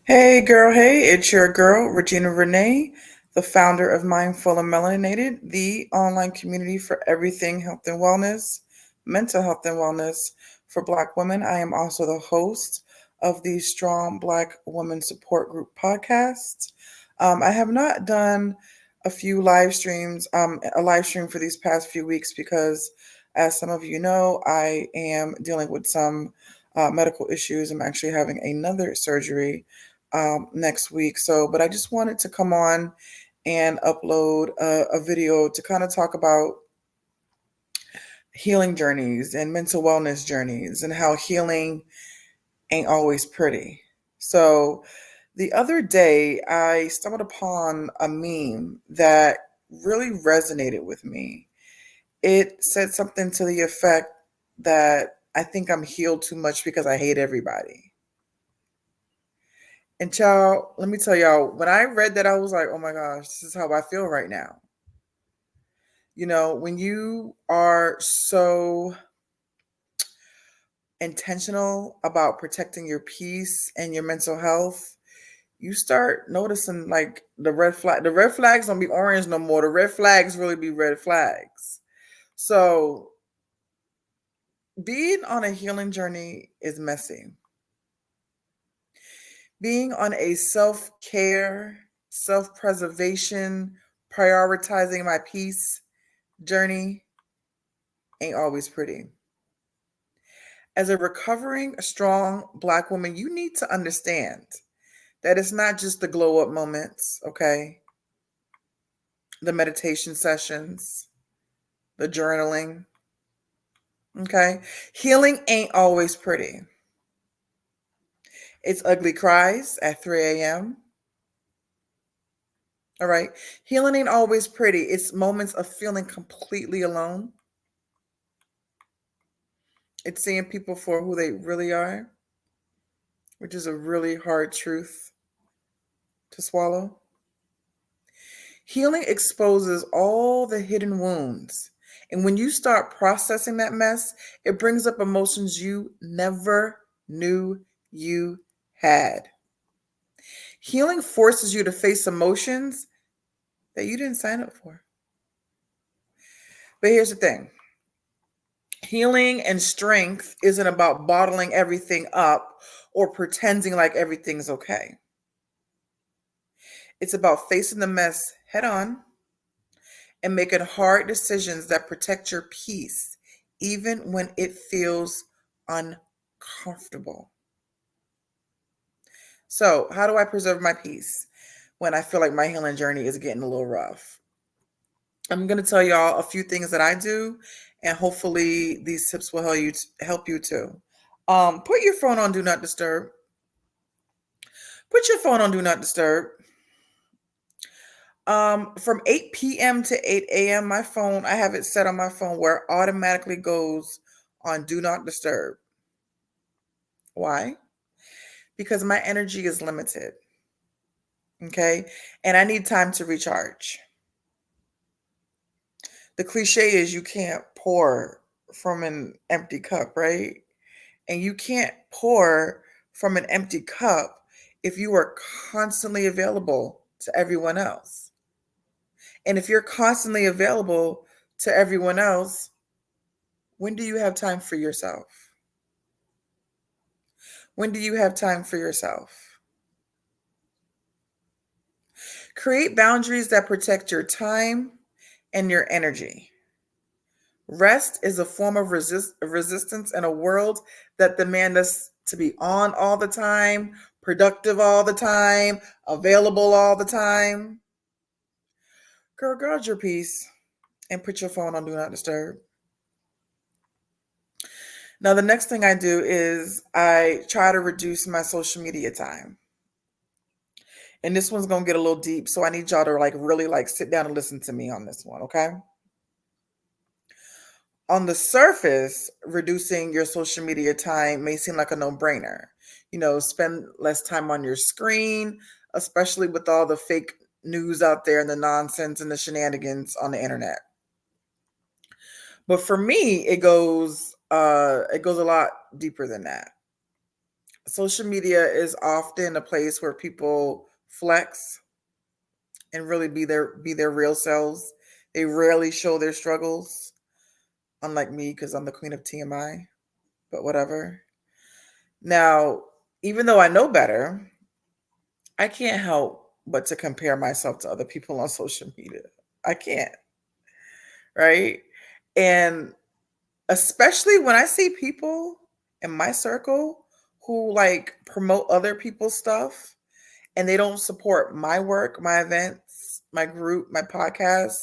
Hey girl, hey, it's your girl, Regina Renee, the founder of Mindful and Melanated, the online community for everything health and wellness, mental health and wellness for Black women. I am also the host of the Strong Black Women Support Group podcast. I have not done a live stream for these past few weeks because, as some of you know, I am dealing with some medical issues. I'm actually having another surgery next week. But I just wanted to come on and upload a video to kind of talk about healing journeys and mental wellness journeys and how healing ain't always pretty. So the other day, I stumbled upon a meme that really resonated with me. It said something to the effect that I think I'm healed too much because I hate everybody. And child, let me tell y'all, when I read that, I was like, oh my gosh, this is how I feel right now. When you are so intentional about protecting your peace and your mental health, you start noticing like the red flags don't be orange no more. The red flags really be red flags. So being on a healing journey is messy. Being on a self-care, self-preservation, prioritizing my peace journey ain't always pretty. As a recovering, strong Black woman, you need to understand that it's not just the glow up moments, okay? The meditation sessions, the journaling, okay? Healing ain't always pretty. It's ugly cries at 3 a.m. All right. Healing ain't always pretty. It's moments of feeling completely alone. It's seeing people for who they really are, which is a really hard truth to swallow. Healing exposes all the hidden wounds. And when you start processing that mess, it brings up emotions you never knew you had. Healing forces you to face emotions that you didn't sign up for. But here's the thing, healing and strength isn't about bottling everything up or pretending like everything's okay. It's about facing the mess head on and making hard decisions that protect your peace, even when it feels uncomfortable. So, how do I preserve my peace when I feel like my healing journey is getting a little rough? I'm going to tell y'all a few things that I do, and hopefully these tips will help you too. Put your phone on do not disturb. Put your phone on do not disturb. From 8 p.m. to 8 a.m., I have it set on my phone where it automatically goes on do not disturb. Why? Because my energy is limited. Okay. And I need time to recharge. The cliche is you can't pour from an empty cup, right? And you can't pour from an empty cup if you are constantly available to everyone else. And if you're constantly available to everyone else, when do you have time for yourself? When do you have time for yourself? Create boundaries that protect your time and your energy. Rest is a form of resistance in a world that demands us to be on all the time, productive all the time, available all the time. Girl, guard your peace and put your phone on do not disturb. Now, the next thing I do is I try to reduce my social media time. And this one's going to get a little deep, so I need y'all to really sit down and listen to me on this one, okay? On the surface, reducing your social media time may seem like a no-brainer. Spend less time on your screen, especially with all the fake news out there and the nonsense and the shenanigans on the internet. But for me, it goes a lot deeper than that. social media is often a place where people flex and really be their real selves. They rarely show their struggles, unlike me, because I'm the queen of TMI, but whatever. Now, even though I know better, I can't help but to compare myself to other people on social media. I can't, right? And especially when I see people in my circle who like promote other people's stuff and they don't support my work, my events, my group, my podcast,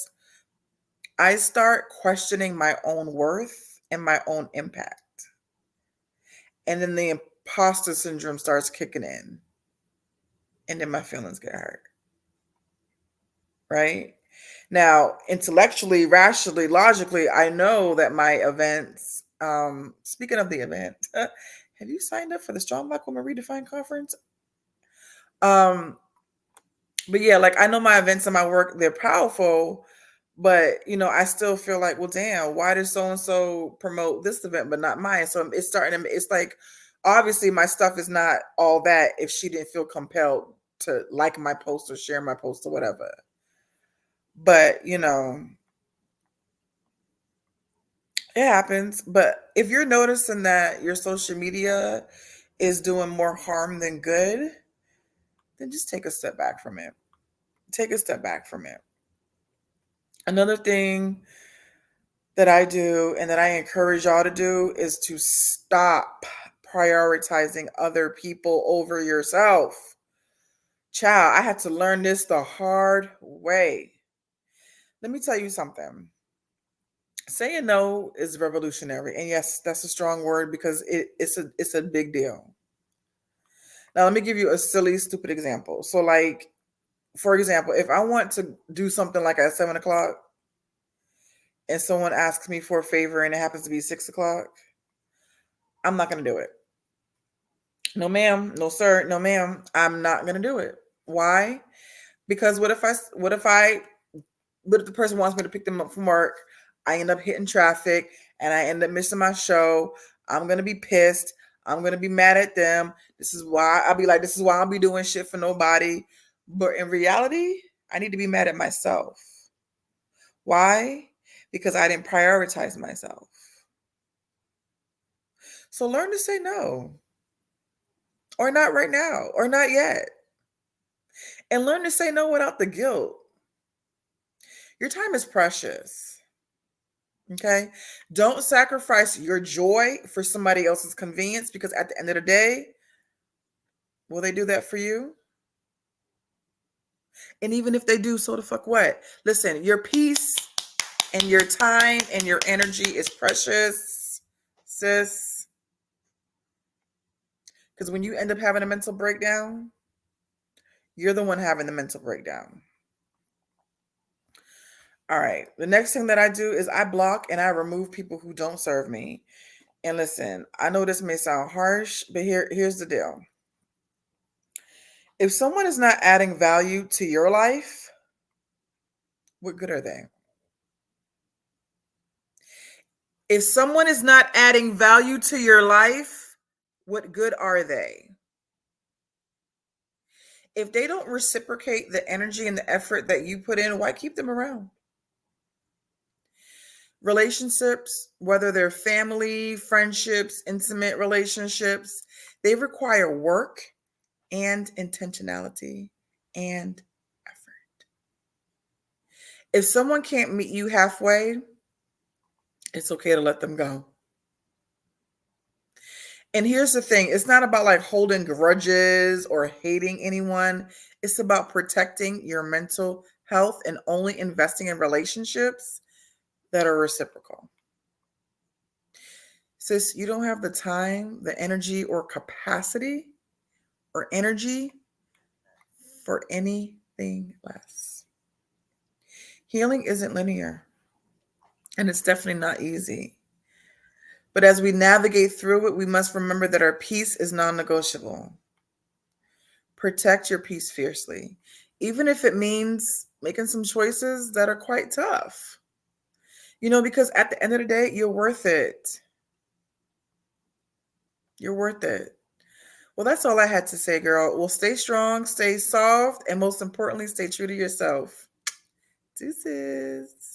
I start questioning my own worth and my own impact. And then the imposter syndrome starts kicking in. And then my feelings get hurt. Right? Now, intellectually, rationally, logically, I know that my events, speaking of the event, have you signed up for the Strong Black Woman Redefine conference? Um, but yeah, like I know my events and my work, they're powerful, but I still feel like, well, damn, why does so and so promote this event but not mine? So it's starting to, it's like, obviously my stuff is not all that if she didn't feel compelled to like my post or share my post or whatever. But it happens. But if you're noticing that your social media is doing more harm than good, then just take a step back from it. Take a step back from it. Another thing that I do and that I encourage y'all to do is to stop prioritizing other people over yourself. Child, I had to learn this the hard way. Let me tell you something. Saying no is revolutionary. And yes, that's a strong word because it's a big deal. Now, let me give you a silly, stupid example. So, like, for example, if I want to do something like at 7 o'clock and someone asks me for a favor and it happens to be 6 o'clock, I'm not going to do it. No, ma'am. No, sir. No, ma'am. I'm not going to do it. Why? Because what if the person wants me to pick them up from work? I end up hitting traffic and I end up missing my show. I'm going to be pissed. I'm going to be mad at them. This is why I'll be like, this is why I'll be doing shit for nobody. But in reality, I need to be mad at myself. Why? Because I didn't prioritize myself. So learn to say no, or not right now, or not yet. And learn to say no without the guilt. Your time is precious. Okay. Don't sacrifice your joy for somebody else's convenience because at the end of the day, will they do that for you? And even if they do, so the fuck what? Listen, your peace and your time and your energy is precious, sis. Because when you end up having a mental breakdown, you're the one having the mental breakdown. All right. The next thing that I do is I block and I remove people who don't serve me. And listen, I know this may sound harsh, but here's the deal. If someone is not adding value to your life, what good are they? If someone is not adding value to your life, what good are they? If they don't reciprocate the energy and the effort that you put in, why keep them around? Relationships, whether they're family, friendships, intimate relationships, they require work and intentionality and effort. If someone can't meet you halfway, it's okay to let them go. And here's the thing, it's not about like holding grudges or hating anyone. It's about protecting your mental health and only investing in relationships that are reciprocal. Sis, you don't have the time, the energy, or capacity or energy for anything less. Healing isn't linear, and it's definitely not easy. But as we navigate through it, we must remember that our peace is non-negotiable. Protect your peace fiercely, even if it means making some choices that are quite tough. Because at the end of the day, you're worth it. You're worth it. Well, that's all I had to say, girl. Well, stay strong, stay soft, and most importantly, stay true to yourself. Deuces.